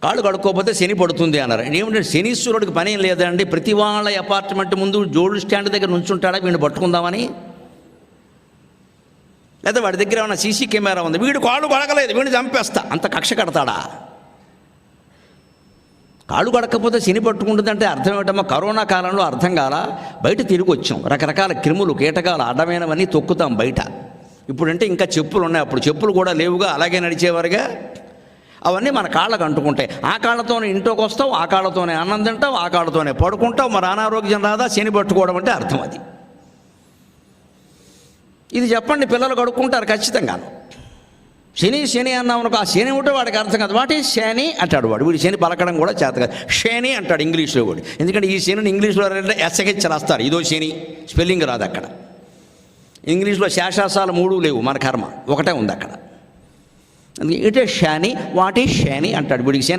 కాళ్ళు కడుక్కోకపోతే శని పడుతుంది అన్నారు. ఏమిటంటే శనీశ్వరుడికి పని ఏం లేదండి, ప్రతి వాళ్ళ అపార్ట్మెంట్ ముందు జోడు స్టాండ్ దగ్గర నుంచుంటాడా వీడిని పట్టుకుందామని? లేదా వాడి దగ్గర ఏమైనా సీసీ కెమెరా ఉంది, వీడు కాళ్ళు కడగలేదు వీడిని చంపేస్తా, అంత కక్ష కడతాడా? కాళ్ళు కడకపోతే శని పట్టుకుంటుందంటే అర్థం ఏమిటమ్మా? కరోనా కాలంలో అర్థం కాల, బయట తిరిగి వచ్చాం, రకరకాల క్రిములు కీటకాలు అడ్డమైనవన్నీ తొక్కుతాం బయట. ఇప్పుడంటే ఇంకా చెప్పులు ఉన్నాయి, అప్పుడు చెప్పులు కూడా లేవుగా, అలాగే నడిచేవారుగా. అవన్నీ మన కాళ్ళకు అంటుకుంటాయి. ఆ కాళ్ళతోనే ఇంట్లోకి వస్తావు, ఆ కాళ్ళతోనే అన్నం తింటావు, ఆ కాళ్ళతోనే పడుకుంటావు. మరి అనారోగ్యం రాదా? శని పట్టుకోవడం అంటే అర్థం అది. ఇది చెప్పండి, పిల్లలు కడుక్కుంటారు ఖచ్చితంగా. శని శని అన్నాం అనుకో, ఆ శని ఉంటే వాడికి అర్థం కాదు. వాటి శని అంటాడు వాడు, వీడు శని పలకడం కూడా చేత కాదు, శని అంటాడు ఇంగ్లీష్లో కూడా. ఎందుకంటే ఈ శనిని ఇంగ్లీష్లో ఎస్హెచ్ రాస్తారు, ఇదో శని, స్పెల్లింగ్ రాదు అక్కడ. ఇంగ్లీష్లో శేషాసాలు 3 లేవు, మన కర్మ ఒకటే ఉంది అక్కడ. ఇటే శని, వాటి శని అంటాడు వీడికి. శని